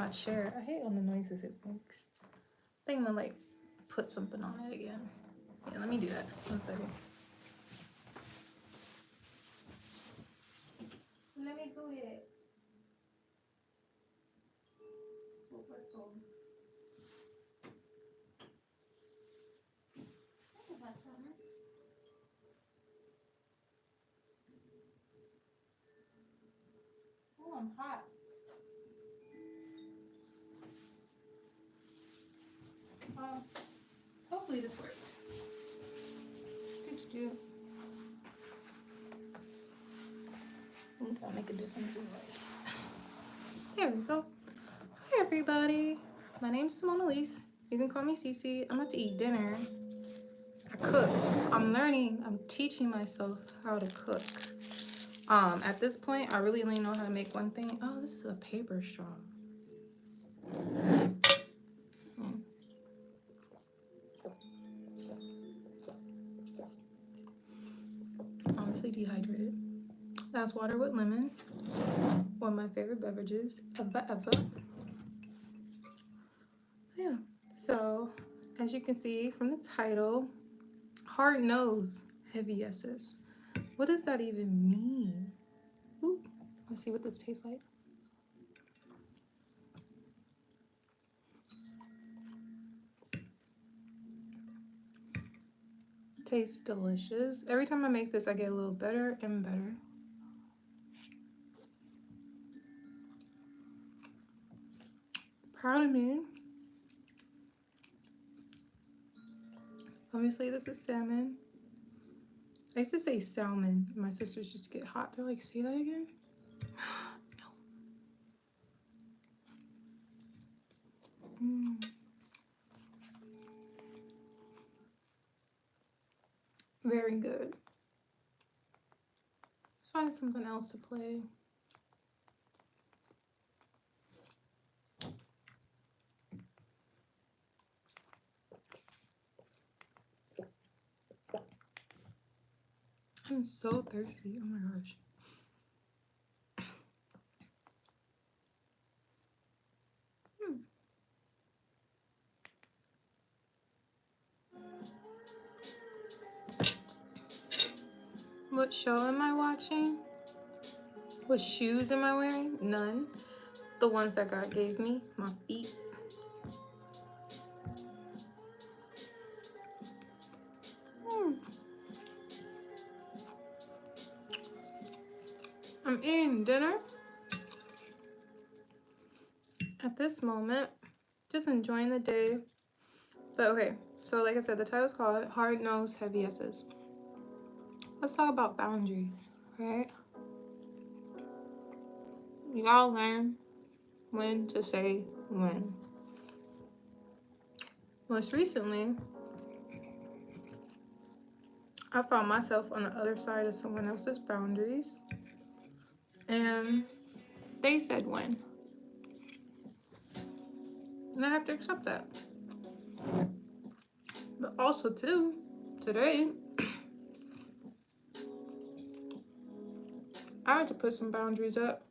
my chair. I hate all the noises it makes. I think I'm gonna like put something on it again. Yeah, let me do that. 1 second. Let me do it. Oh, I'm hot. Hopefully this works. That'll make a difference anyways. There we go. Hi everybody. My name's Cimonealise. You can call me Cece. I'm about to eat dinner. I cooked. I'm learning. I'm teaching myself how to cook. At this point, I really only know how to make one thing. Oh, this is a paper straw. Obviously dehydrated. That's water with lemon. One of my favorite beverages ever. Yeah. So, as you can see from the title, hard nose, heavy yeses. What does that even mean? Ooh, let's see what this tastes like. Tastes delicious. Every time I make this, I get a little better and better. Proud of me. Obviously, this is salmon. I used to say salmon. My sisters used to get hot. They're like, say that again? No. Very good. Let's find something else to play. I'm so thirsty. Oh my gosh. What show am I watching? What shoes am I wearing? None. The ones that God gave me, my feet. I'm eating dinner at this moment, just enjoying the day. But okay, so like I said, the title's called Hard Nose, Heavy Yeses. Let's talk about boundaries, right? You gotta learn when to say when. Most recently, I found myself on the other side of someone else's boundaries, and they said when. And I have to accept that. But also too, today, I had to put some boundaries up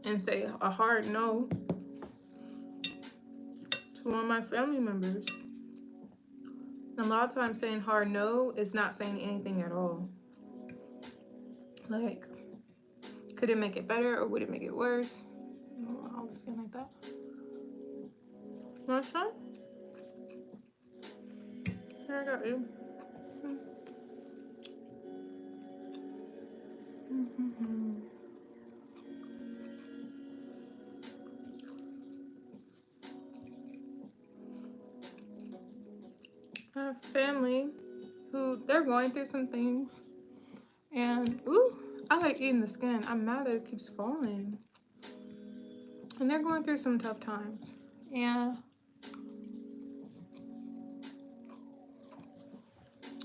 and say a hard no to one of my family members. And a lot of times saying hard no is not saying anything at all. Like, could it make it better or would it make it worse? All this thing like that. Want some? Here, I got you. I have family who they're going through some things, and ooh, I like eating the skin. I'm mad that it keeps falling. And they're going through some tough times. And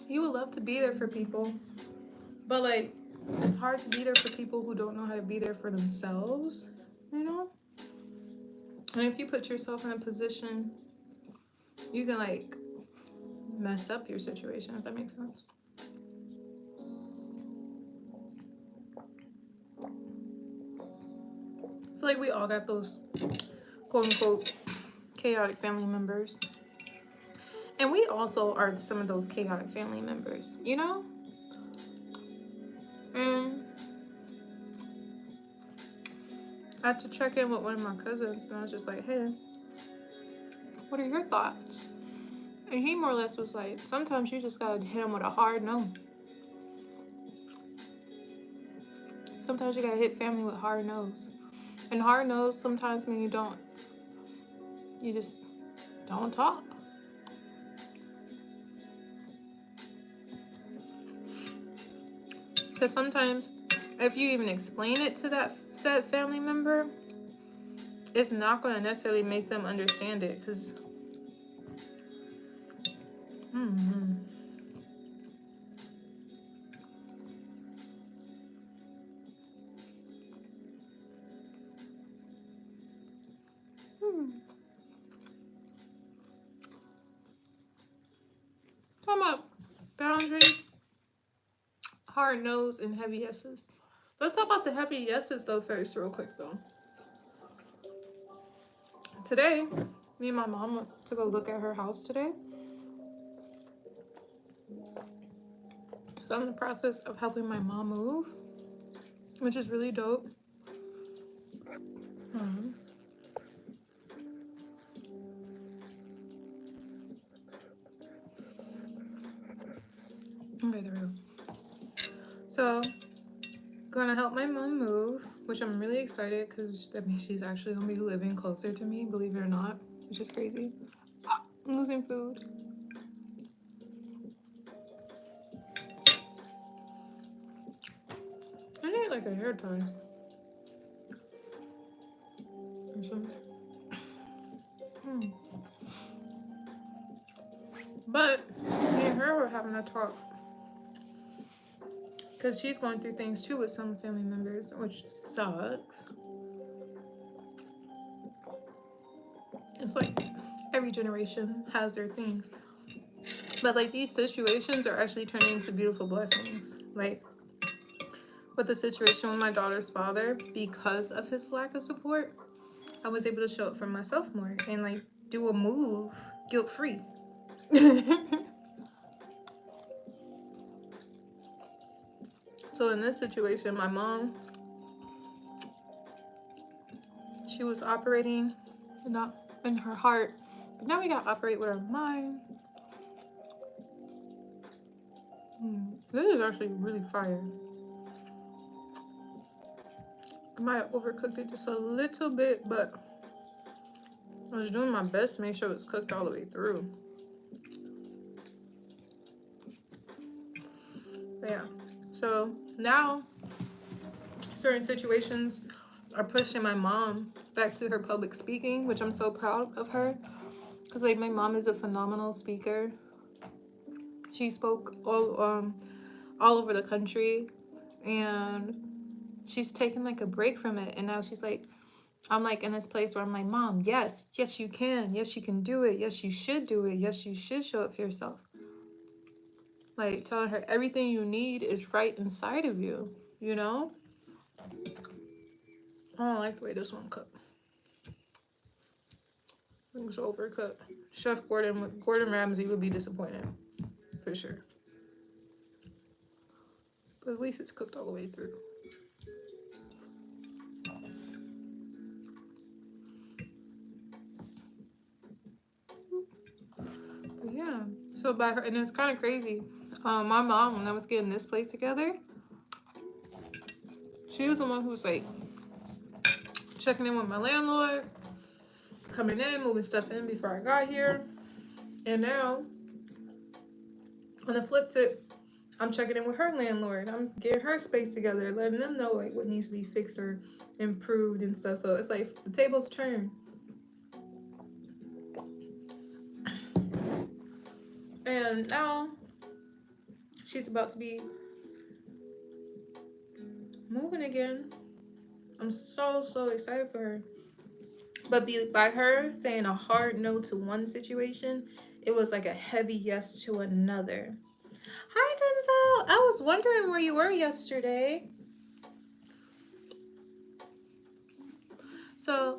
you would love to be there for people, but like, it's hard to be there for people who don't know how to be there for themselves, you know? And if you put yourself in a position, you can like mess up your situation, if that makes sense. feel like we all got those quote unquote chaotic family members. And we also are some of those chaotic family members, you know? And I had to check in with one of my cousins, and I was just like, hey, what are your thoughts? And he more or less was like, sometimes you just gotta hit him with a hard no. Sometimes you gotta hit family with hard no's. And hard no's sometimes mean you just don't talk. Because sometimes if you even explain it to that said family member, it's not going to necessarily make them understand it. Because talking about boundaries, hard no's, and heavy yeses. Let's talk about the heavy yeses though first, real quick though. Today, me and my mom went to go look at her house today. So I'm in the process of helping my mom move, which is really dope. Okay, there we go. So, gonna help my mom move, which I'm really excited because that means she's actually gonna be living closer to me, believe it or not, which is crazy. I'm losing food. I need like a hair tie or something. But me and her were having a talk because she's going through things too with some family members, which sucks. It's like every generation has their things, but like these situations are actually turning into beautiful blessings. Like with the situation with my daughter's father, because of his lack of support, I was able to show up for myself more and like do a move guilt-free. So in this situation, my mom, she was operating not in her heart, but now we gotta operate with our mind. This is actually really fire. I might have overcooked it just a little bit, but I was doing my best to make sure it's cooked all the way through. But yeah, so now certain situations are pushing my mom back to her public speaking, which I'm so proud of her. Because like my mom is a phenomenal speaker. She spoke all over the country, and she's taken like a break from it, and now she's like, I'm like in this place where I'm like, Mom, yes you can, yes you can do it, yes you should do it, yes you should show up for yourself. Like telling her everything you need is right inside of you, you know? I don't like the way this one cooked. It was overcooked. Chef Gordon Ramsay would be disappointed, for sure. But at least it's cooked all the way through. But yeah, so by her, and it's kind of crazy. My mom, when I was getting this place together, she was the one who was like checking in with my landlord, coming in, moving stuff in before I got here. And now, on the flip tip, I'm checking in with her landlord. I'm getting her space together, letting them know like what needs to be fixed or improved and stuff. So it's like the tables turn. And now she's about to be moving again. I'm so excited for her. But by her saying a hard no to one situation, it was like a heavy yes to another. Hi, Denzel. I was wondering where you were yesterday. So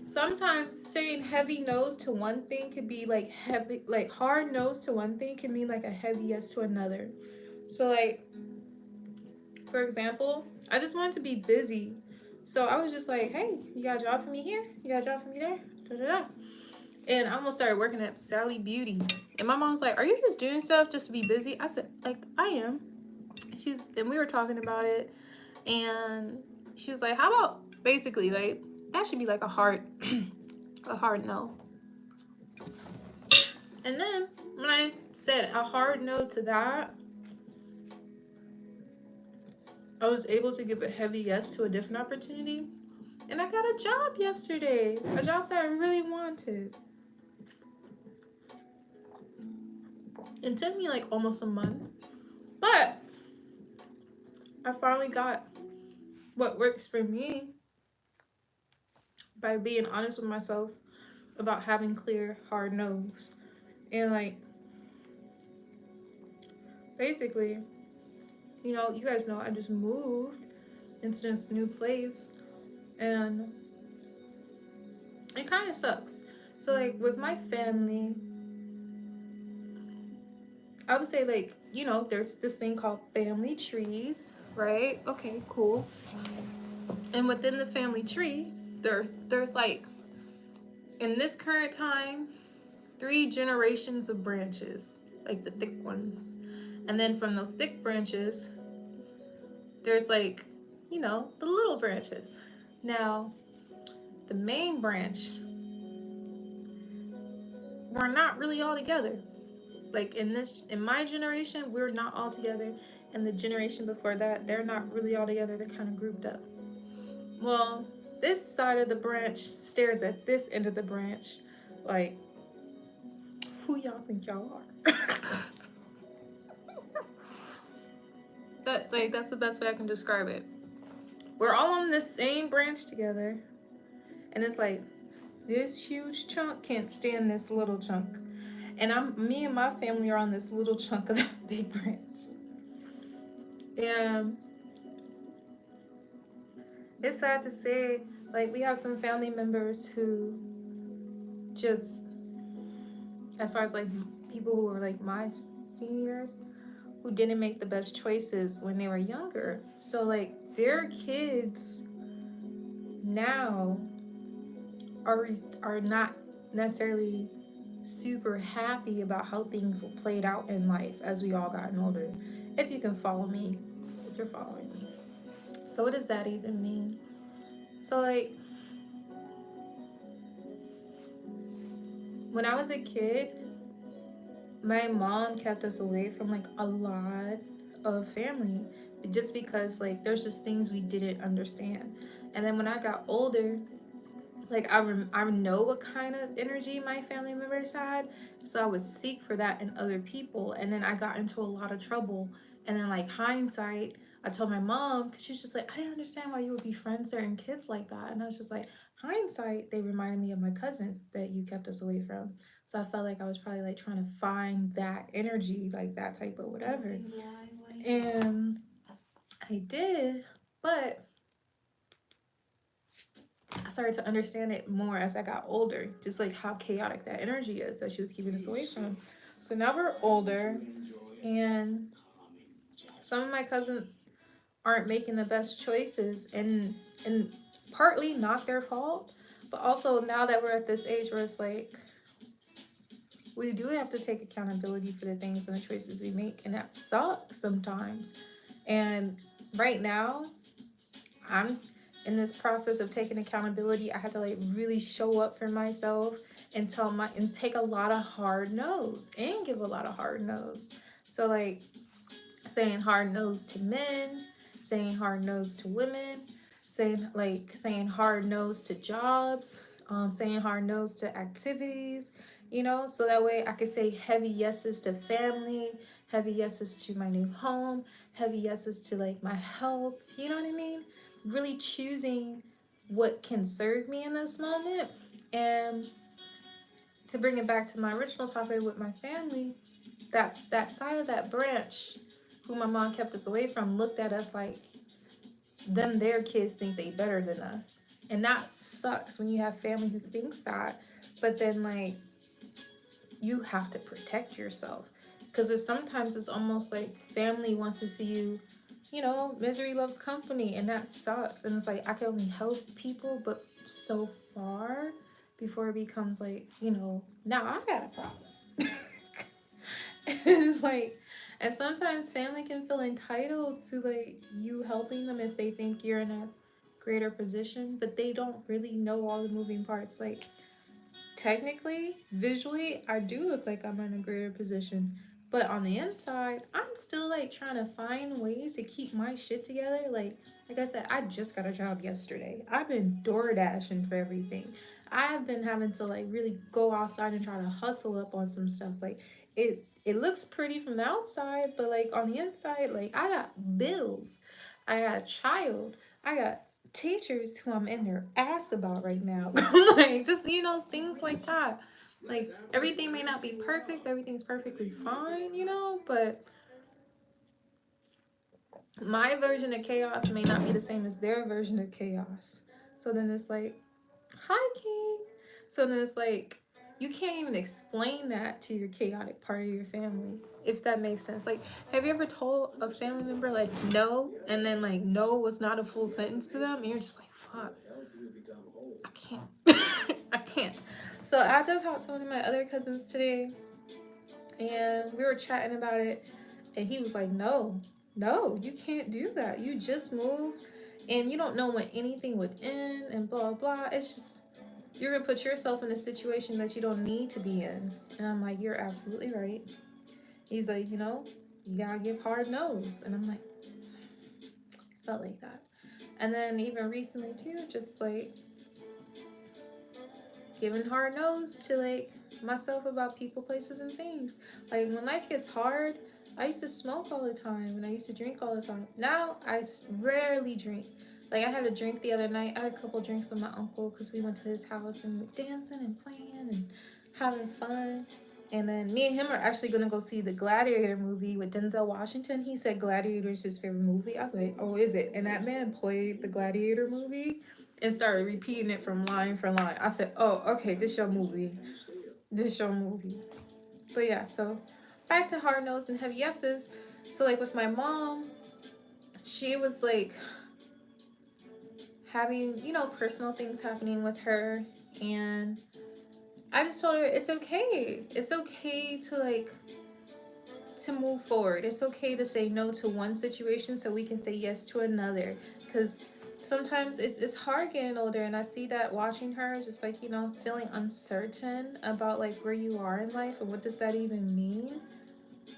sometimes saying heavy nose to one thing could be like heavy, like hard nose to one thing can mean like a heavy yes to another. So like, for example, I just wanted to be busy. So I was just like, hey, you got a job for me here? You got a job for me there? Da, da, da. And I almost started working at Sally Beauty. And my mom was like, are you just doing stuff just to be busy? I said, like, I am. And we were talking about it. And she was like, how about basically like, that should be like a hard, a hard no. And then when I said a hard no to that, I was able to give a heavy yes to a different opportunity. And I got a job yesterday, a job that I really wanted. It took me like almost a month, but I finally got what works for me by being honest with myself about having clear, hard no's. And like, basically, you know, you guys know I just moved into this new place and it kind of sucks. So like with my family, I would say like, you know, there's this thing called family trees, right? Okay, cool. And within the family tree, there's like in this current time, 3 generations of branches, like the thick ones. And then from those thick branches, there's like, you know, the little branches. Now, the main branch, we're not really all together. Like in my generation, we're not all together. And the generation before that, they're not really all together. They're kind of grouped up. Well, this side of the branch stares at this end of the branch like, who y'all think y'all are? That's the best way I can describe it. We're all on the same branch together, and it's like this huge chunk can't stand this little chunk, and me and my family are on this little chunk of that big branch, and it's sad to say, like we have some family members who just, as far as like people who were like my seniors, who didn't make the best choices when they were younger. So like their kids now are not necessarily super happy about how things played out in life as we all gotten older. If you can follow me, if you're following me. So what does that even mean? So like when I was a kid, my mom kept us away from like a lot of family just because like there's just things we didn't understand. And then when I got older, like I know what kind of energy my family members had, so I would seek for that in other people, and then I got into a lot of trouble. And then like hindsight, I told my mom, because she was just like, I didn't understand why you would befriend certain kids like that. And I was just like, hindsight, they reminded me of my cousins that you kept us away from. So I felt like I was probably like trying to find that energy, like that type of whatever. And I did, but I started to understand it more as I got older, just like how chaotic that energy is that she was keeping us away from. So now we're older, and some of my cousins aren't making the best choices, and partly not their fault, but also now that we're at this age where it's like we do have to take accountability for the things and the choices we make, and that sucks sometimes. And right now, I'm in this process of taking accountability. I have to like really show up for myself and take a lot of hard no's and give a lot of hard no's. So like saying hard no's to men, saying hard no's to women, saying hard no's to jobs, saying hard no's to activities, you know, so that way I could say heavy yeses to family, heavy yeses to my new home, heavy yeses to like my health, you know what I mean? Really choosing what can serve me in this moment. And to bring it back to my original topic with my family, that's that side of that branch who my mom kept us away from looked at us like their kids think they better than us. And that sucks when you have family who thinks that, but then like you have to protect yourself. Because there's sometimes it's almost like family wants to see you, you know, misery loves company, and that sucks. And it's like I can only help people, but so far before it becomes like, you know, now I got a problem. It's like, and sometimes family can feel entitled to like you helping them if they think you're in a greater position, but they don't really know all the moving parts. Like, technically, visually, I do look like I'm in a greater position. But on the inside, I'm still like trying to find ways to keep my shit together. Like I said, I just got a job yesterday. I've been door dashing for everything. I've been having to like really go outside and try to hustle up on some stuff. Like it looks pretty from the outside, but like on the inside, like I got bills. I got a child. I got teachers who I'm in their ass about right now. Like just, you know, things like that. Like everything may not be perfect, everything's perfectly fine, you know, but my version of chaos may not be the same as their version of chaos. So then it's like, hi King. So then it's like you can't even explain that to your chaotic part of your family, if that makes sense. Like, have you ever told a family member like no, and then like no was not a full sentence to them, and you're just like, fuck, I can't. I can't. So I just talked to one of my other cousins today, and we were chatting about it, and he was like, no, you can't do that. You just moved, and you don't know when anything would end, and blah blah. It's just, you're gonna put yourself in a situation that you don't need to be in. And I'm like, you're absolutely right. He's like, you know, you gotta give hard no's, and I'm like, felt like that. And then even recently too, just like giving hard no's to like myself about people, places, and things. Like when life gets hard, I used to smoke all the time and I used to drink all the time. Now I rarely drink. Like I had a drink the other night. I had a couple drinks with my uncle because we went to his house and we were dancing and playing and having fun. And then me and him are actually gonna go see the Gladiator movie with Denzel Washington. He said Gladiator is his favorite movie. I was like, oh, is it? And that man played the Gladiator movie and started repeating it from line for line. I said, oh, okay, this your movie. This your movie. But yeah, so back to hard no's and heavy yeses. So like with my mom, she was like having, you know, personal things happening with her, and I just told her it's okay. It's okay to like to move forward. It's okay to say no to one situation so we can say yes to another. Because sometimes it's hard getting older, and I see that watching her is just like, you know, feeling uncertain about like where you are in life and what does that even mean.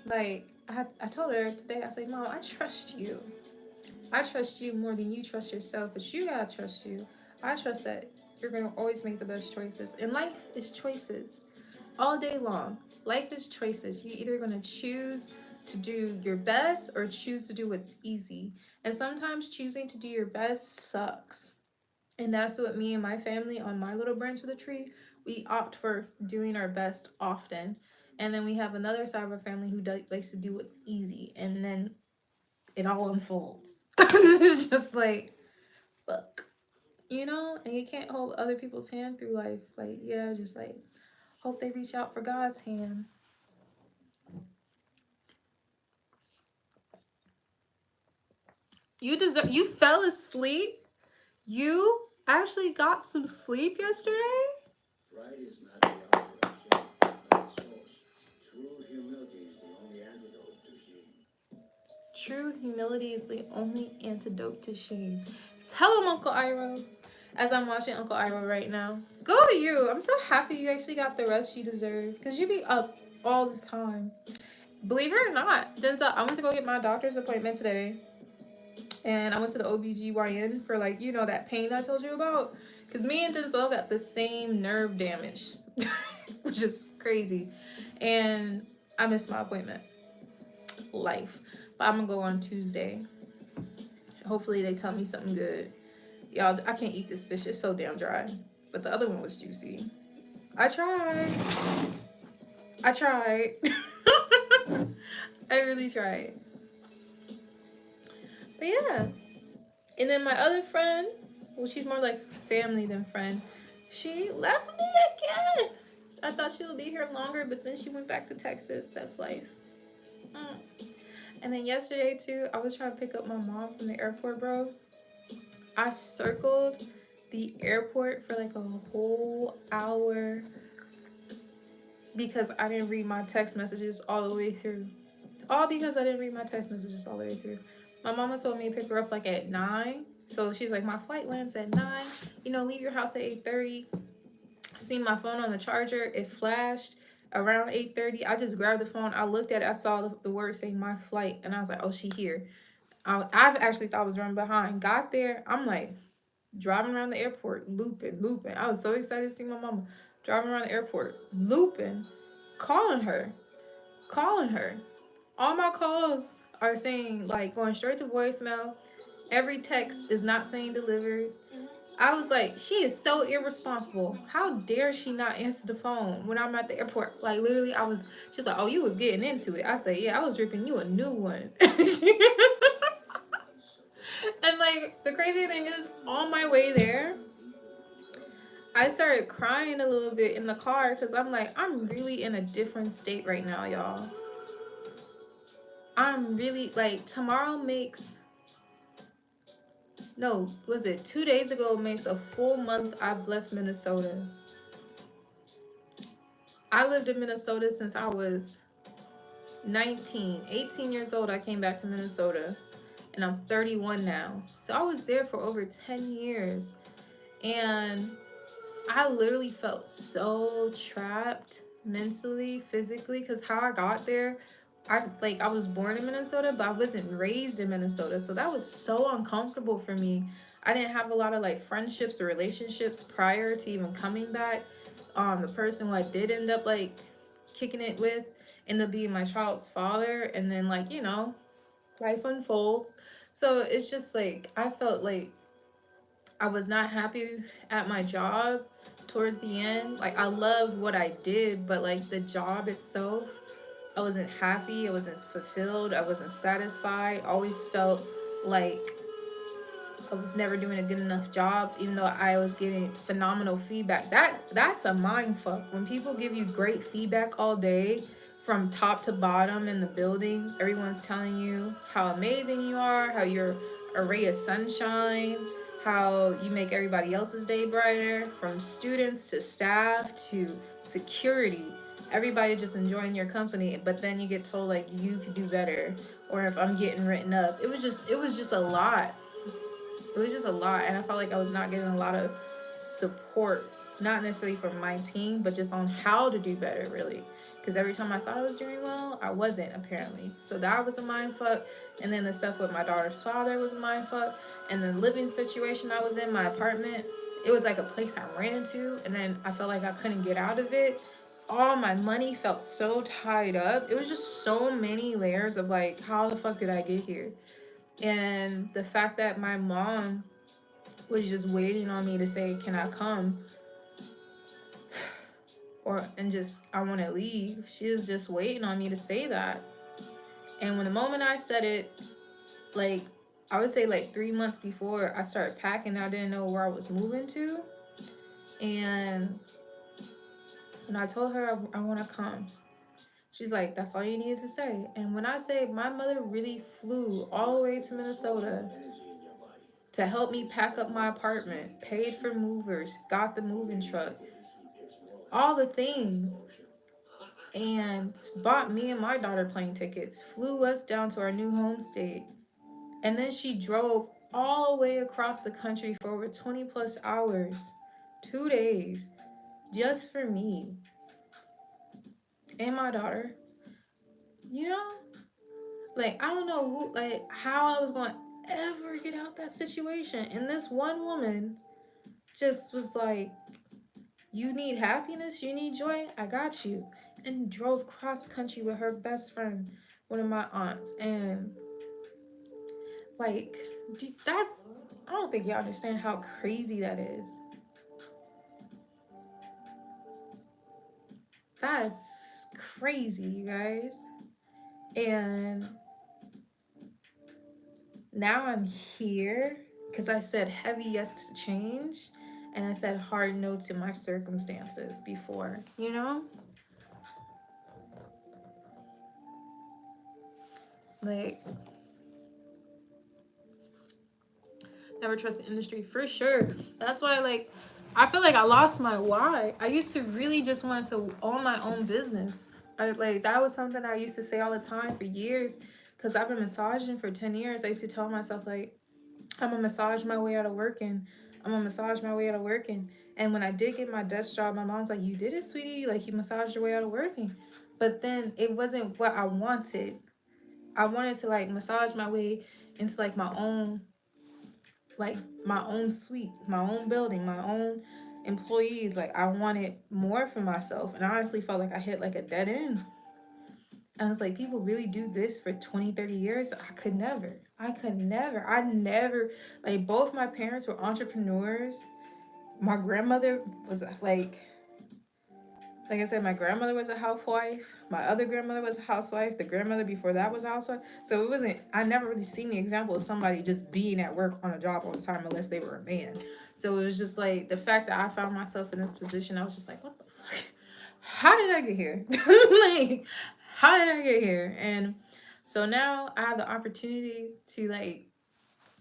Like I told her today, I was like, Mom, I trust you. I trust you more than you trust yourself, but you gotta trust you. I trust that you're gonna always make the best choices. And life is choices. All day long, life is choices. You're either gonna choose to do your best or choose to do what's easy. And sometimes choosing to do your best sucks. And that's what me and my family on my little branch of the tree, we opt for doing our best often. And then we have another side of our family who likes to do what's easy. And then it all unfolds. It's just like, fuck. You know? And you can't hold other people's hand through life. Like, yeah, just like, hope they reach out for God's hand. You fell asleep? You actually got some sleep yesterday? Pride is not the opposite of shame, but its source. True humility is the only antidote to shame. True humility is the only antidote to shame. Tell him, Uncle Iroh. As I'm watching Uncle Iroh right now. Go you. I'm so happy you actually got the rest you deserve. Because you be up all the time. Believe it or not, Denzel, I went to go get my doctor's appointment today. And I went to the OBGYN for like, you know, that pain I told you about. Because me and Denzel got the same nerve damage. Which is crazy. And I missed my appointment. Life. But I'm going to go on Tuesday. Hopefully they tell me something good. Y'all, I can't eat this fish. It's so damn dry. But the other one was juicy. I tried. I tried. I really tried. But yeah. And then my other friend, Well, she's more like family than friend. She left me again. I thought she would be here longer, but then she went back to Texas. That's life. Mm. And then yesterday too, I was trying to pick up my mom from the airport, bro. I circled the airport for like a whole hour because I didn't read my text messages all the way through. All because I didn't read my text messages all the way through. My mama told me to pick her up like at 9. So she's like, my flight lands at 9. You know, leave your house at 8:30. Seen my phone on the charger. It flashed around 8:30. I just grabbed the phone. I looked at it. I saw the word saying my flight. And I was like, oh, she here. I've actually thought I was running behind. Got there. I'm like driving around the airport, looping. I was so excited to see my mama. Driving around the airport, looping, calling her. All my calls are saying, like, going straight to voicemail. Every text is not saying delivered. I was like, she is so irresponsible. How dare she not answer the phone when I'm at the airport? Like, literally, she's like, oh, you was getting into it. I said, yeah, I was ripping you a new one. And, like, the crazy thing is, on my way there, I started crying a little bit in the car because I'm like, I'm really in a different state right now, y'all. I'm really, like, tomorrow makes, no, was it 2 days ago makes a full month I've left Minnesota. I lived in Minnesota since I was 18 years old. I came back to Minnesota and I'm 31 now. So I was there for over 10 years. And I literally felt so trapped mentally, physically, because how I got there, I was born in Minnesota, but I wasn't raised in Minnesota. So that was so uncomfortable for me. I didn't have a lot of like friendships or relationships prior to even coming back. The person who I did end up like kicking it with ended up being my child's father, and then like, you know, life unfolds. So it's just like I felt like I was not happy at my job towards the end. Like I loved what I did, but like the job itself, I wasn't happy, I wasn't fulfilled, I wasn't satisfied. Always felt like I was never doing a good enough job, even though I was getting phenomenal feedback. That's a mind fuck. When people give you great feedback all day from top to bottom in the building, everyone's telling you how amazing you are, how you're a ray of sunshine, how you make everybody else's day brighter, from students to staff to security. Everybody just enjoying your company, but then you get told like you could do better, or if I'm getting written up. It was just a lot. It was just a lot, and I felt like I was not getting a lot of support, not necessarily from my team, but just on how to do better, really. Because every time I thought I was doing well, I wasn't, apparently. So that was a mind fuck. And then the stuff with my daughter's father was a mind fuck. And the living situation I was in, my apartment, it was like a place I ran to, and then I felt like I couldn't get out of it. All my money felt so tied up. It was just so many layers of like, how the fuck did I get here? And the fact that my mom was just waiting on me to say, can I come? And just, I want to leave. She was just waiting on me to say that. And when the moment I said it, like, I would say like 3 months before I started packing, I didn't know where I was moving to. And when I told her I want to come, she's like, that's all you needed to say. And when I say my mother really flew all the way to Minnesota to help me pack up my apartment, paid for movers, got the moving truck, all the things, and bought me and my daughter plane tickets, flew us down to our new home state. And then she drove all the way across the country for over 20 plus hours, 2 days, just for me and my daughter. You know? Like, I don't know who, like, how I was going to ever get out that situation. And this one woman just was like, you need happiness, you need joy, I got you. And drove cross country with her best friend, one of my aunts. And like that, I don't think y'all understand how crazy that is. That's crazy, you guys. And now I'm here because I said heavy yes to change, and I said hard no to my circumstances before, you know? Like, never trust the industry for sure. That's why, like, I feel like I lost my why. I used to really just want to own my own business. Like, that was something I used to say all the time for years, because I've been massaging for 10 years. I used to tell myself, like, I'm gonna massage my way out of working. I'm gonna massage my way out of working. And when I did get my desk job, my mom's like, "You did it, sweetie. Like, you massaged your way out of working." But then it wasn't what I wanted. I wanted to like massage my way into like my own suite, my own building, my own employees. Like, I wanted more for myself, and I honestly felt like I hit like a dead end. And I was like, people really do this for 20, 30 years? I could never. I never, like, both my parents were entrepreneurs. My grandmother was like I said, my grandmother was a housewife. My other grandmother was a housewife. The grandmother before that was a housewife. So it wasn't, I never really seen the example of somebody just being at work on a job all the time unless they were a man. So it was just like the fact that I found myself in this position, I was just like, what the fuck? How did I get here? Like, how did I get here? And so now I have the opportunity to like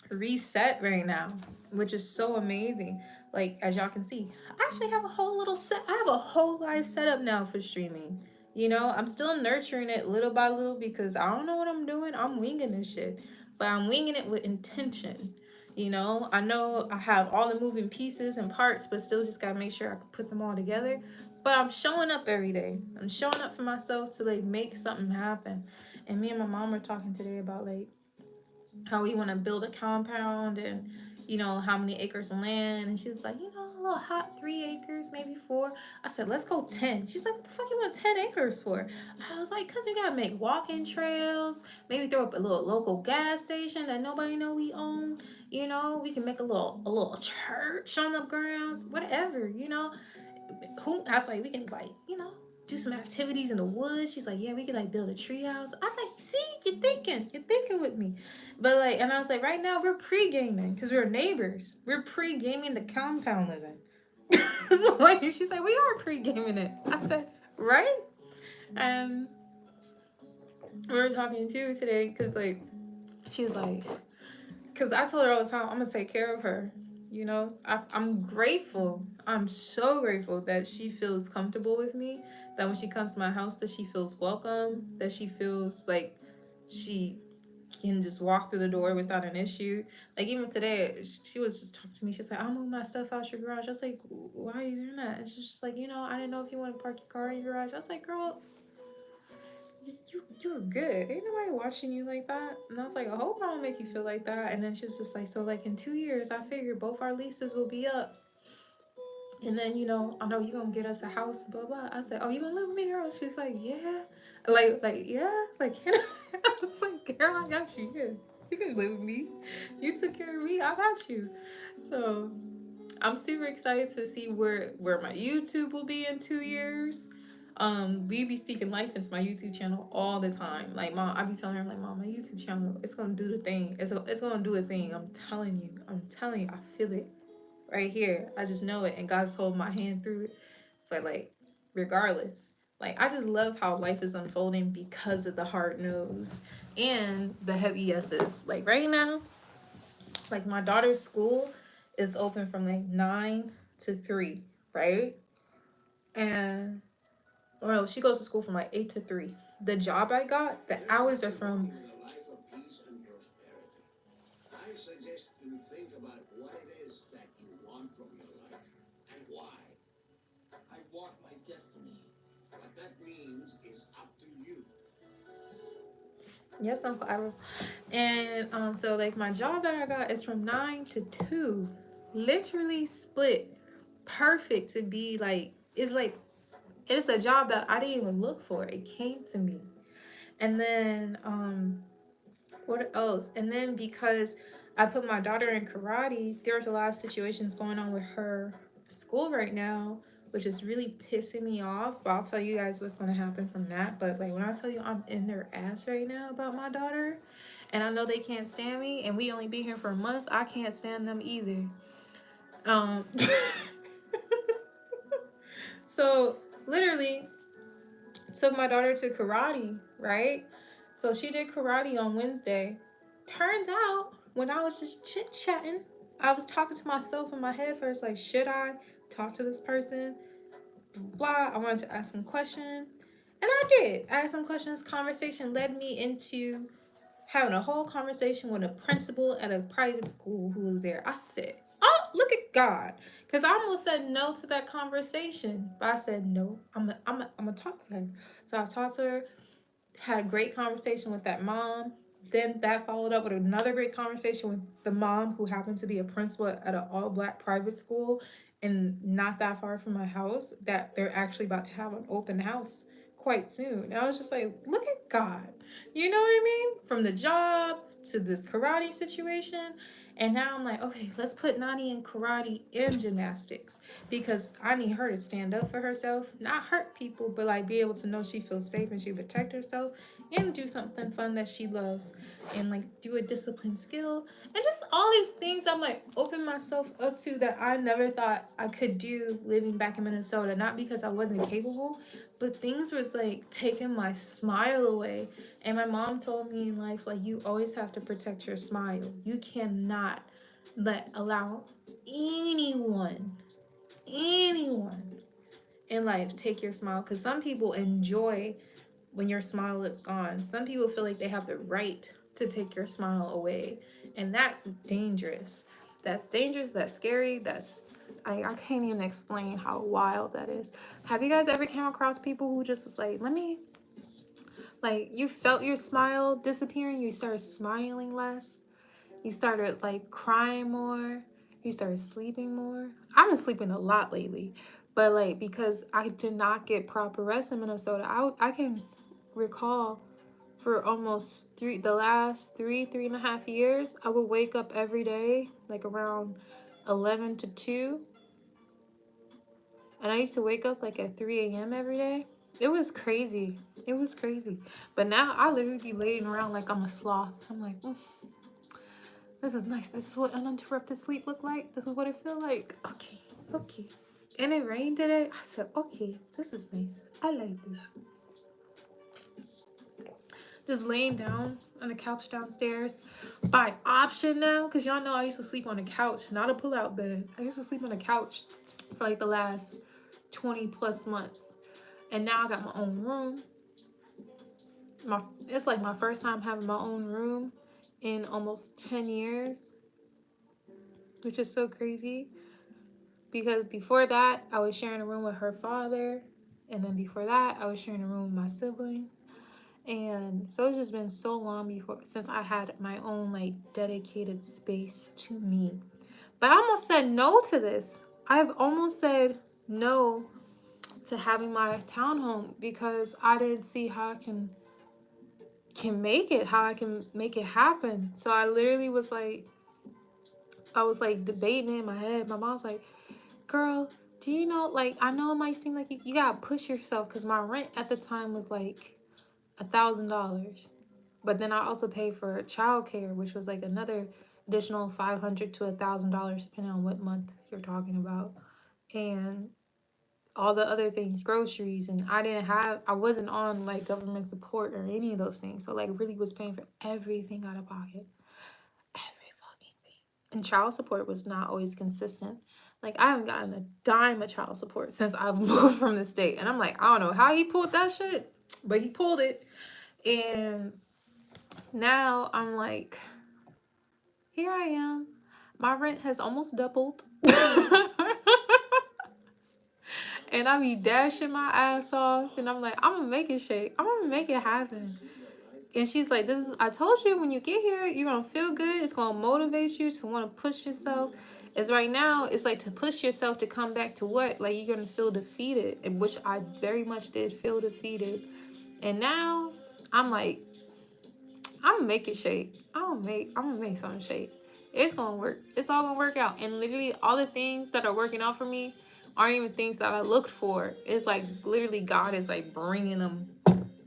reset right now, which is so amazing. Like, as y'all can see, I actually have a whole little set. I have a whole live setup now for streaming. You know, I'm still nurturing it little by little because I don't know what I'm doing. I'm winging this shit, but I'm winging it with intention. You know I have all the moving pieces and parts, but still just gotta make sure I can put them all together. But I'm showing up every day. I'm showing up for myself to like make something happen. And me and my mom were talking today about like how we want to build a compound and how many acres of land. And she was like, a little hot 3 acres, maybe 4. I said, let's go 10. She's like, what the fuck you want 10 acres for? I was like, because we gotta make walking trails, maybe throw up a little local gas station that nobody know we own. We can make a little church on the grounds, whatever. Who I was like, we can like, do some activities in the woods. She's like, yeah, we could like build a tree house. I was like, see, you're thinking with me. But like, and I was like, right now we're pre-gaming because we're neighbors. We're pre-gaming the compound living. Like, she's like, we are pre-gaming it. I said, right? And we were talking too today because like, she was like, because I told her all the time, I'm gonna take care of her. I'm grateful. I'm so grateful that she feels comfortable with me. That when she comes to my house, that she feels welcome. That she feels like she can just walk through the door without an issue. Like, even today, she was just talking to me. She's like, "I'll move my stuff out your garage." I was like, "Why are you doing that?" And she's just like, "I didn't know if you want to park your car in your garage." I was like, "Girl, you're good. Ain't nobody watching you like that." And I was like, I hope I don't make you feel like that. And then she was just like, so like in 2 years, I figure both our leases will be up. And then, I know you're gonna get us a house, blah blah. I said, "Oh, you gonna live with me, girl?" She's like, "Yeah." Like, yeah, like, I was like, "Girl, I got you. Yeah, you can live with me. You took care of me. I got you." So I'm super excited to see where my YouTube will be in 2 years. We be speaking life into my YouTube channel all the time. Like, mom, I be telling her, I'm like, "Mom, my YouTube channel, it's gonna do the thing. It's gonna do a thing. I'm telling you. I feel it right here. I just know it, and God's holding my hand through it." But like, regardless, like, I just love how life is unfolding because of the hard no's and the heavy yeses. Like, right now, like, my daughter's school is open from like 9 to 3, right? And or no, she goes to school from like 8 to 3. The job I got, the hours are from. I suggest you think about what it is that you want from your life and why. I want my destiny. What that means is up to you. Yes, Uncle Iroh. And so like my job that I got is from 9 to 2, literally split, perfect to be like, it's a job that I didn't even look for. It came to me. And then what else? And then because I put my daughter in karate, there's a lot of situations going on with her school right now, which is really pissing me off. But I'll tell you guys what's going to happen from that. But like, when I tell you I'm in their ass right now about my daughter, and I know they can't stand me, and we only been here for a month. I can't stand them either. So literally took my daughter to karate, right? So she did karate on Wednesday. Turns out when I was just chit chatting, I was talking to myself in my head first, like, should I talk to this person? Blah. I wanted to ask some questions. And I did. I asked some questions. Conversation led me into having a whole conversation with a principal at a private school who was there. I said, oh, look at God. Because I almost said no to that conversation. But I said, no, I'm gonna talk to her. So I talked to her, had a great conversation with that mom. Then that followed up with another great conversation with the mom who happened to be a principal at an all-black private school and not that far from my house, that they're actually about to have an open house quite soon. And I was just like, look at God. You know what I mean? From the job to this karate situation. And now I'm like, okay, let's put Nani in karate and gymnastics because I need her to stand up for herself, not hurt people, but like be able to know she feels safe and she protect herself and do something fun that she loves and like do a disciplined skill and just all these things I'm like open myself up to that I never thought I could do living back in Minnesota. Not because I wasn't capable, but things was like taking my smile away. And my mom told me in life, like, you always have to protect your smile. You cannot allow anyone in life take your smile, because some people enjoy when your smile is gone. Some people feel like they have the right to take your smile away, and that's dangerous. That's dangerous. That's scary. I can't even explain how wild that is. Have you guys ever came across people who just was like, let me, like, you felt your smile disappearing, you started smiling less, you started like crying more, you started sleeping more? I've been sleeping a lot lately, but like because I did not get proper rest in Minnesota. I can recall for almost the last three and a half years, I would wake up every day like around 11 to 2. And I used to wake up like at 3 a.m. every day. It was crazy. It was crazy. But now I literally be laying around like I'm a sloth. I'm like, this is nice. This is what uninterrupted sleep look like. This is what it feel like. Okay, okay. And it rained today. I said, okay, this is nice. I like this. Just laying down on the couch downstairs by option now. Because y'all know I used to sleep on the couch, not a pull-out bed. I used to sleep on the couch for like the last 20 plus months. And now I got my own room. It's like my first time having my own room in almost 10 years, which is so crazy. Because before that, I was sharing a room with her father. And then before that, I was sharing a room with my siblings. And so it's just been so long since I had my own like dedicated space to me. But I almost said no to this. I've almost said no to having my townhome because I didn't see how I can make it, how I can make it happen. So I literally was like, I was like debating in my head. My mom's like, girl, do you know, like, I know it might seem like you gotta push yourself, because my rent at the time was like $1,000. But then I also paid for childcare, which was like another additional $500 to $1,000, depending on what month you're talking about. And all the other things, groceries, and I wasn't on like government support or any of those things. So like really was paying for everything out of pocket. Every fucking thing. And child support was not always consistent. Like I haven't gotten a dime of child support since I've moved from the state. And I'm like, I don't know how he pulled that shit, but he pulled it. And now I'm like, here I am. My rent has almost doubled. And I be dashing my ass off. And I'm like, I'm gonna make it shake. I'm gonna make it happen. And she's like, I told you when you get here, you're gonna feel good. It's gonna motivate you to want to push yourself. As right now, it's like to push yourself to come back to what? Like you're gonna feel defeated. And which I very much did feel defeated. And now I'm like, I'm gonna make it shake. I'm gonna make something shake. It's gonna work. It's all gonna work out. And literally all the things that are working out for me aren't even things that I looked for. It's like literally God is like bringing them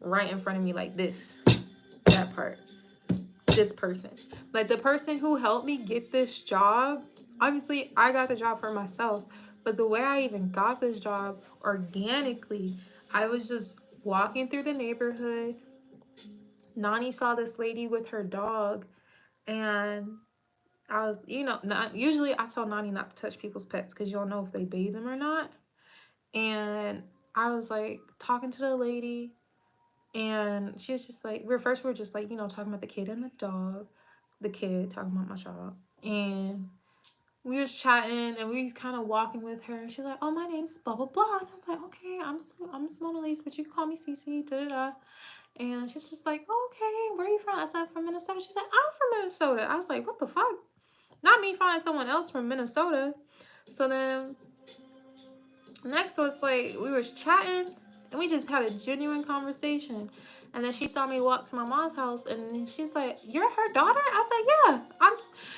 right in front of me like this. That part. this person. Like the person who helped me get this job, obviously I got the job for myself, but the way I even got this job organically, I was just walking through the neighborhood. Nani saw this lady with her dog, and I was, you know, not usually I tell Nani not to touch people's pets because you don't know if they bathe them or not. And I was like talking to the lady, and she was just like, we were just like, you know, talking about the kid and the dog, the kid talking about my child, and we was chatting and we was kind of walking with her. And she's like, "Oh, my name's blah blah blah." And I was like, "Okay, I'm Simone Elise, but you can call me Cece." Da da da. And she's just like, oh, "Okay, where are you from?" I said, "I'm from Minnesota." She's like, "I'm from Minnesota." I was like, "What the fuck?" Not me finding someone else from Minnesota. So then next was like we was chatting and we just had a genuine conversation. And then she saw me walk to my mom's house and she's like, "You're her daughter?" I was like, "Yeah."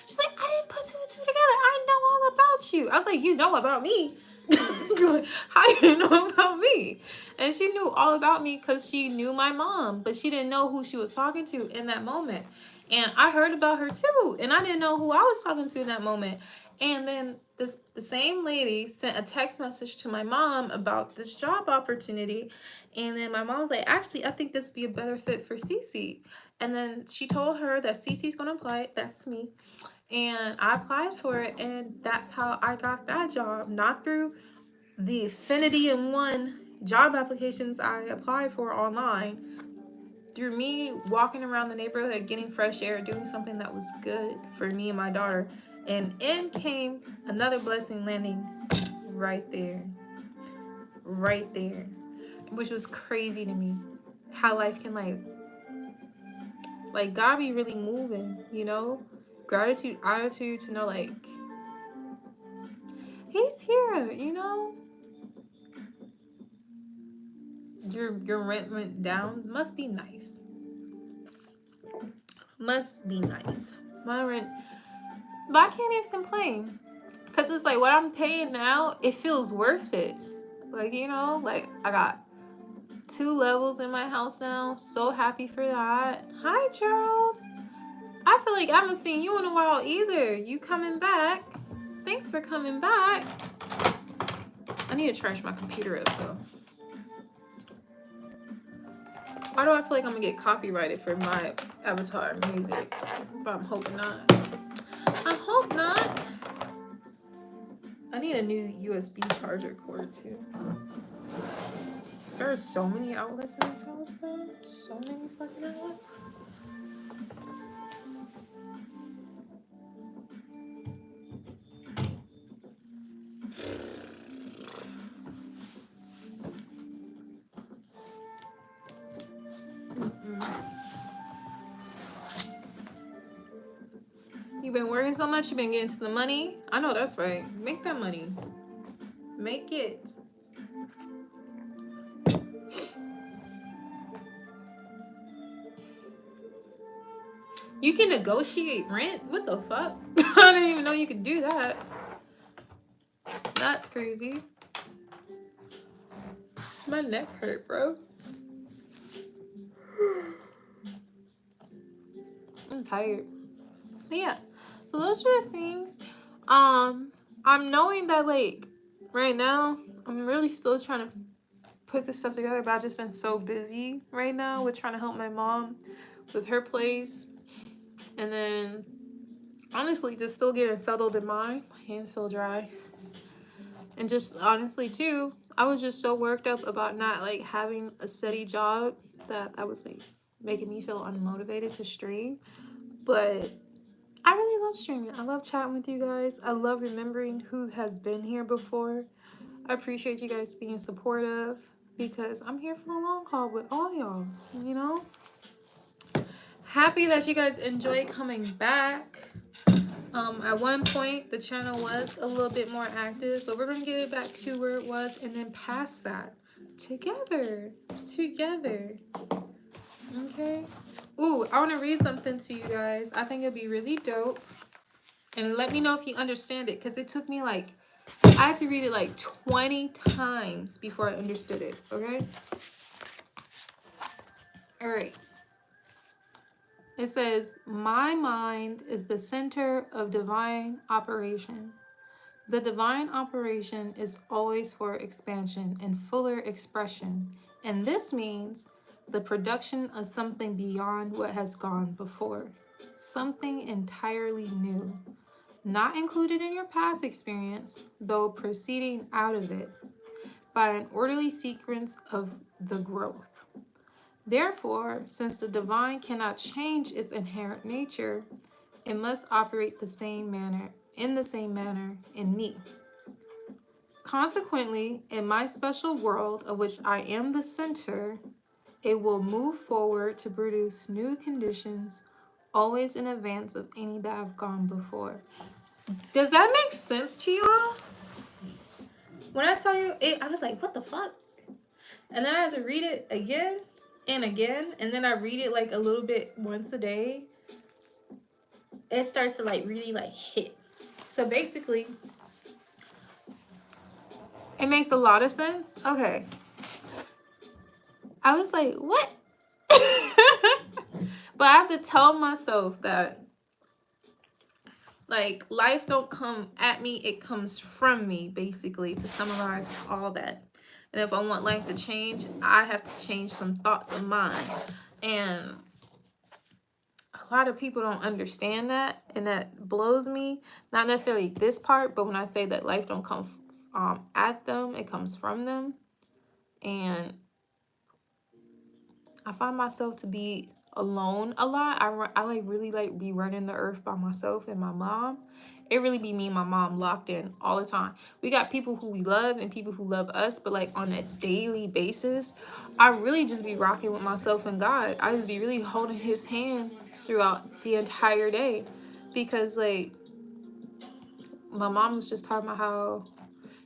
She's like, "I didn't put two and two together. I know all about you." I was like, "You know about me?" How you know about me? And she knew all about me because she knew my mom, but she didn't know who she was talking to in that moment. And I heard about her too, and I didn't know who I was talking to in that moment. And then the same lady sent a text message to my mom about this job opportunity. And then my mom was like, "Actually, I think this would be a better fit for Cece." And then she told her that Cece's gonna apply. That's me. And I applied for it, and that's how I got that job. Not through the Affinity and One job applications I applied for online, through me walking around the neighborhood, getting fresh air, doing something that was good for me and my daughter. And in came another blessing landing right there. Right there. Which was crazy to me. How life can like God be really moving, you know? Gratitude, attitude to know like He's here, you know? Your rent went down. Must be nice. Must be nice. My rent, but I can't even complain. Cause it's like what I'm paying now, it feels worth it. Like, you know, like I got 2 levels in my house now. So happy for that. Hi, Gerald. I feel like I haven't seen you in a while either. You coming back? Thanks for coming back. I need to charge my computer up though. Why do I feel like I'm gonna get copyrighted for my avatar music? But I'm hoping not. I hope not. I need a new USB charger cord too. There are so many outlets in this house though. So many fucking outlets. You've been working so much, you've been getting to the money. I know that's right. Make that money. Make it. You can negotiate rent? What the fuck? I didn't even know you could do that. That's crazy. My neck hurt, bro. I'm tired. But yeah. So those are the things. I'm knowing that like right now, I'm really still trying to put this stuff together, but I've just been so busy right now with trying to help my mom with her place. And then honestly just still getting settled in mine. My hands feel dry. And just honestly too, I was just so worked up about not like having a steady job that I was like making me feel unmotivated to stream. But I really love streaming. I love chatting with you guys. I love remembering who has been here before. I appreciate you guys being supportive because I'm here for the long haul with all y'all, you know? Happy that you guys enjoy coming back. At one point, the channel was a little bit more active, but we're going to get it back to where it was and then past that. Together. Okay? Ooh, I want to read something to you guys. I think it'd be really dope. And let me know if you understand it, because it took me like, I had to read it like 20 times before I understood it, okay? All right. It says, my mind is the center of divine operation. The divine operation is always for expansion and fuller expression, and this means the production of something beyond what has gone before, something entirely new, not included in your past experience, though proceeding out of it by an orderly sequence of the growth. Therefore, since the divine cannot change its inherent nature, it must operate the same manner in me. Consequently, in my special world of which I am the center, it will move forward to produce new conditions, always in advance of any that have gone before. Does that make sense to y'all? When I tell you it, I was like, what the fuck? And then I had to read it again and again, and then I read it like a little bit once a day. It starts to like really like hit. So basically, it makes a lot of sense. Okay. I was like, what? But I have to tell myself that like life don't come at me, it comes from me, basically, to summarize all that. And if I want life to change, I have to change some thoughts of mine. And a lot of people don't understand that, and that blows me. Not necessarily this part, but when I say that life don't come at them, it comes from them. And I find myself to be alone a lot. I like really like be running the earth by myself and my mom. It really be me and my mom locked in all the time. We got people who we love and people who love us, but like on a daily basis, I really just be rocking with myself and God. I just be really holding his hand throughout the entire day, because like my mom was just talking about how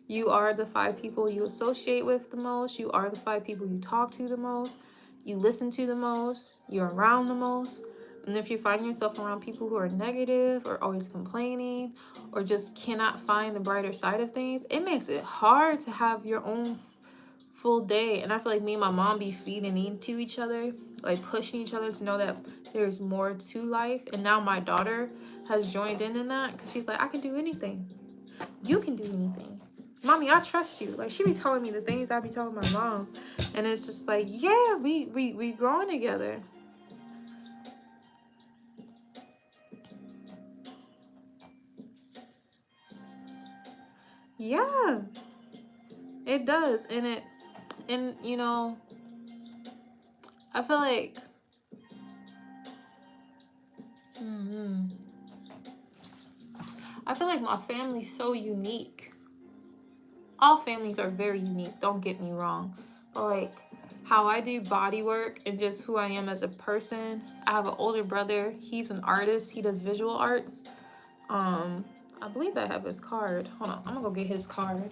you are the 5 people you associate with the most. You are the 5 people you talk to the most. You listen to the most. You're around the most. And if you find yourself around people who are negative or always complaining or just cannot find the brighter side of things, it makes it hard to have your own full day. And I feel like me and my mom be feeding into each other, like pushing each other to know that there's more to life. And now my daughter has joined in that, because she's like, I can do anything. You can do anything. Mommy, I trust you. Like, she be telling me the things I be telling my mom. And it's just like, yeah, we growing together. Yeah, it does. And you know, I feel like, I feel like my family's so unique. All families are very unique, don't get me wrong. But like, how I do body work and just who I am as a person. I have an older brother. He's an artist. He does visual arts. I believe I have his card. Hold on, I'm gonna go get his card.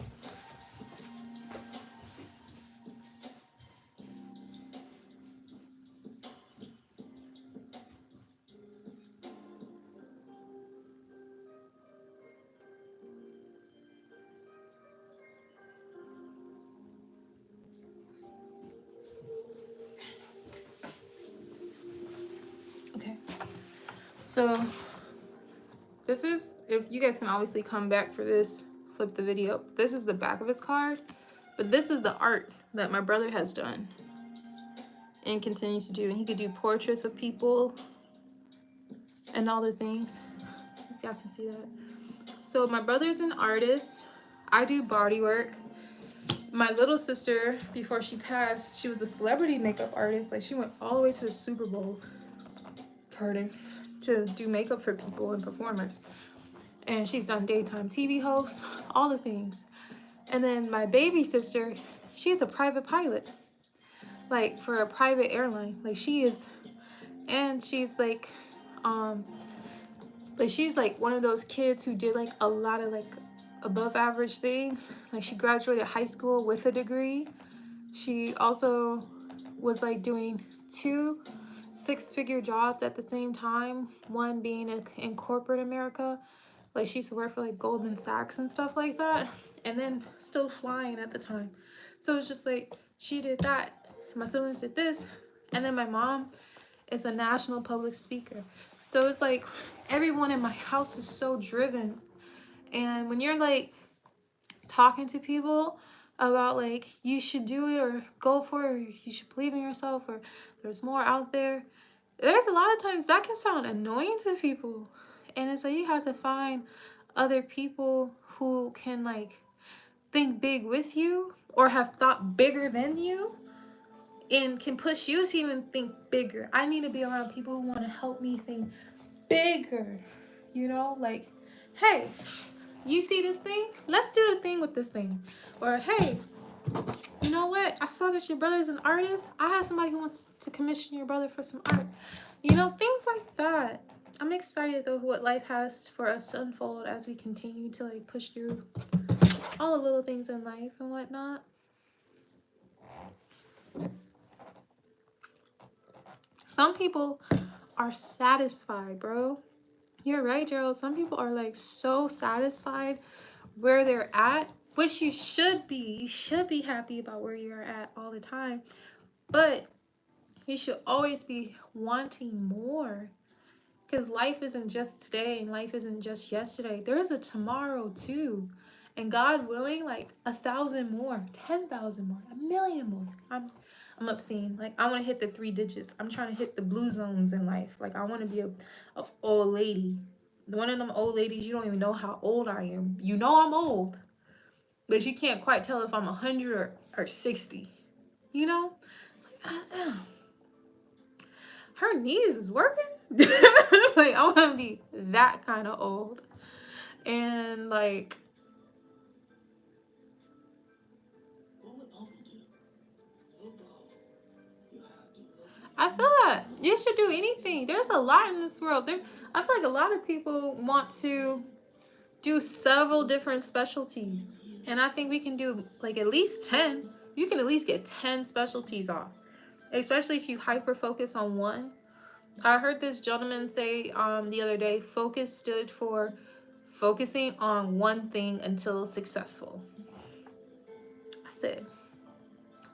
Okay. So this is, if you guys can obviously come back for this, flip the video. This is the back of his card, but this is the art that my brother has done and continues to do. And he could do portraits of people and all the things. If y'all can see that. So my brother's an artist. I do body work. My little sister, before she passed, she was a celebrity makeup artist. Like, she went all the way to the Super Bowl, to do makeup for people and performers. And she's done daytime TV hosts, all the things. And then my baby sister, she's a private pilot, like for a private airline. Like, she is, and she's like she's like one of those kids who did like a lot of like above average things. Like, she graduated high school with a degree. She also was like doing 2 6-figure jobs at the same time, one being in corporate America. Like, she used to work for like Goldman Sachs and stuff like that, and then still flying at the time. So it's just like, she did that, my siblings did this, and then my mom is a national public speaker. So it's like everyone in my house is so driven. And when you're like talking to people about like you should do it or go for it or you should believe in yourself or there's more out there, there's a lot of times that can sound annoying to people. And it's like you have to find other people who can like think big with you or have thought bigger than you and can push you to even think bigger. I need to be around people who want to help me think bigger. You know, like, hey, you see this thing? Let's do the thing with this thing. Or hey, you know what? I saw that your brother's an artist. I have somebody who wants to commission your brother for some art. You know, things like that. I'm excited though what life has for us to unfold as we continue to like push through all the little things in life and whatnot. Some people are satisfied, bro. You're right, Gerald. Some people are like so satisfied where they're at, which you should be. You should be happy about where you're at all the time. But you should always be wanting more. Because life isn't just today and life isn't just yesterday. There's a tomorrow too. And God willing, like 1,000 more, 10,000 more, 1,000,000 more. I'm obscene. Like I want to hit the 3 digits. I'm trying to hit the blue zones in life. Like I want to be a old lady. One of them old ladies, you don't even know how old I am. You know I'm old. But you can't quite tell if I'm 100 or 60. You know? It's like, her knees is working. Like I want to be that kind of old. And like, I feel that you should do anything. There's a lot in this world. I feel like a lot of people want to do several different specialties. And I think we can do like at least 10. You can at least get 10 specialties off. Especially if you hyper focus on one. I heard this gentleman say the other day, focus stood for focusing on one thing until successful. I said,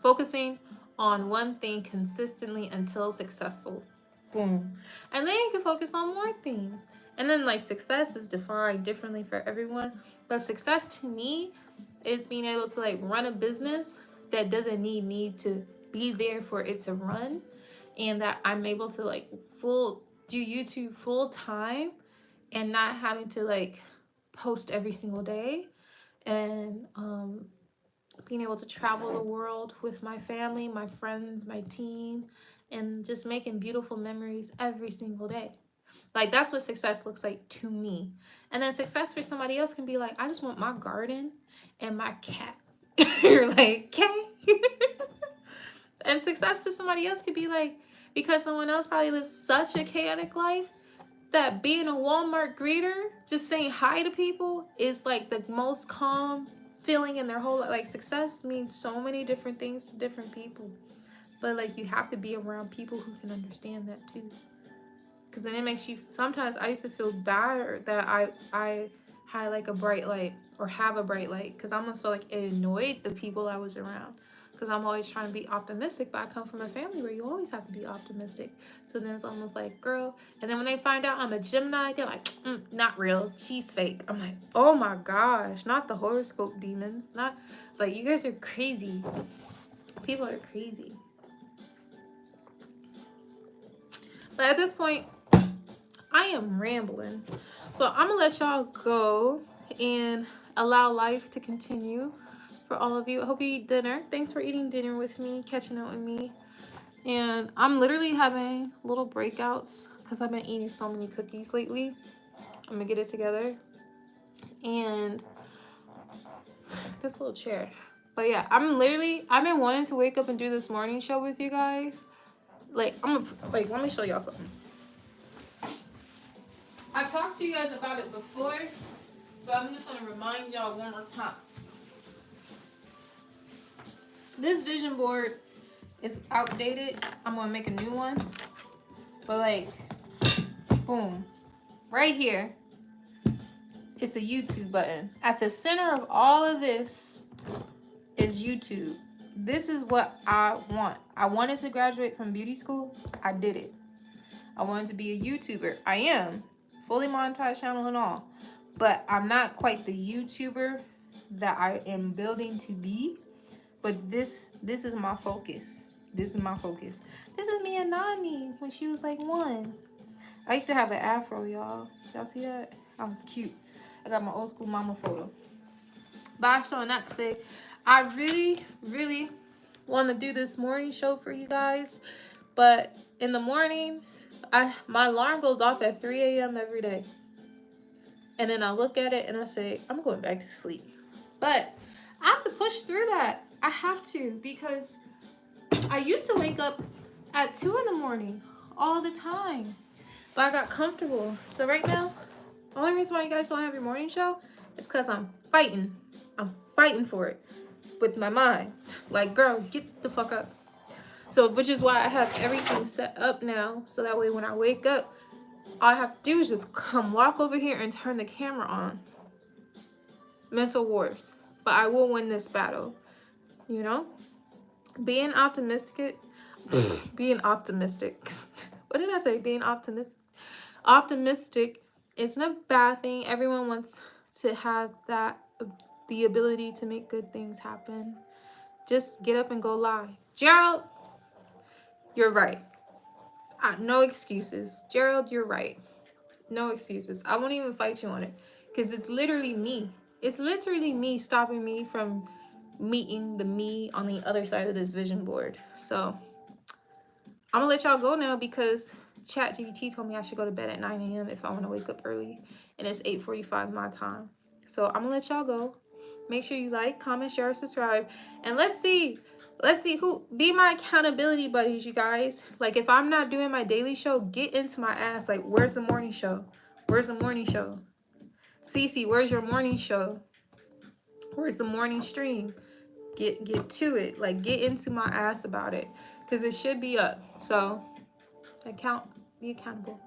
focusing on one thing consistently until successful. Boom. And then you can focus on more things. And then like success is defined differently for everyone. But success to me is being able to like run a business that doesn't need me to be there for it to run. And that I'm able to like do YouTube full time and not having to like post every single day. And being able to travel the world with my family, my friends, my team, and just making beautiful memories every single day. Like that's what success looks like to me. And then success for somebody else can be like, I just want my garden and my cat. You're like, okay. And success to somebody else could be like, because someone else probably lives such a chaotic life that being a Walmart greeter, just saying hi to people is like the most calm feeling in their whole life. Like success means so many different things to different people. But like you have to be around people who can understand that too. Because then it makes you, sometimes I used to feel bad that I had like a bright light or have a bright light. Because I almost felt like it annoyed the people I was around. Because I'm always trying to be optimistic, but I come from a family where you always have to be optimistic. So then it's almost like, girl. And then when they find out I'm a Gemini, they're like, not real. She's fake. I'm like, oh my gosh, not the horoscope demons. Not like you guys are crazy. People are crazy. But at this point, I am rambling. So I'm gonna let y'all go and allow life to continue. For all of you, I hope you eat dinner. Thanks for eating dinner with me, catching up with me. And I'm literally having little breakouts because I've been eating so many cookies lately. I'm gonna get it together. And this little chair. But yeah, I've been wanting to wake up and do this morning show with you guys. Like, let me show y'all something. I talked to you guys about it before, but I'm just gonna remind y'all one more time. This vision board is outdated. I'm gonna make a new one. But like, boom, right here, it's a YouTube button. At the center of all of this is YouTube. This is what I want. I wanted to graduate from beauty school. I did it. I wanted to be a YouTuber. I am. Fully monetized channel and all. But I'm not quite the YouTuber that I am building to be. But this is my focus. This is my focus. This is me and Nani when she was like 1. I used to have an afro, y'all. Y'all see that? I was cute. I got my old school mama photo. But I'm showing that to say, I really want to do this morning show for you guys. But in the mornings, my alarm goes off at 3 a.m. every day. And then I look at it and I say, I'm going back to sleep. But I have to push through that. I have to, because I used to wake up at 2 in the morning all the time. But I got comfortable. So right now, the only reason why you guys don't have your morning show is because I'm fighting. I'm fighting for it with my mind. Like, girl, get the fuck up. So, which is why I have everything set up now. So that way when I wake up, all I have to do is just come walk over here and turn the camera on. Mental wars. But I will win this battle. You know? Being optimistic. Being optimistic. What did I say? Being optimistic. Optimistic. It's not a bad thing. Everyone wants to have that, the ability to make good things happen. Just get up and go live. Gerald, you're right. No excuses. Gerald, you're right. No excuses. I won't even fight you on it. Because it's literally me. It's literally me stopping me from meeting the me on the other side of this vision board. So I'm going to let y'all go now because ChatGPT told me I should go to bed at 9 a.m. if I want to wake up early. And it's 8:45 my time. So I'm going to let y'all go. Make sure you like, comment, share, subscribe. And let's see who be my accountability buddies, you guys. Like, if I'm not doing my daily show, get into my ass. Like, where's the morning show? Where's the morning show? Cece, where's your morning show? Where's the morning stream? Get to it. Like, get into my ass about it. Because it should be up. So, be accountable.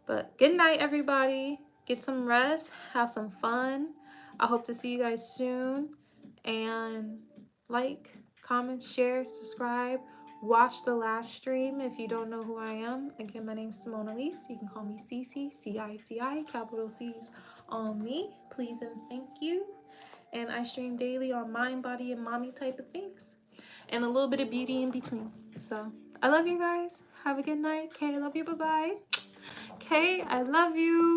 But good night, everybody. Get some rest. Have some fun. I hope to see you guys soon. And like, comment, share, subscribe. Watch the last stream if you don't know who I am. Again, my name is cimonealise. You can call me Cici, C-I-C-I, capital C's on me. Please and thank you. And I stream daily on mind, body, and mommy type of things. And a little bit of beauty in between. So, I love you guys. Have a good night. Okay, I love you. Bye-bye. Okay, I love you.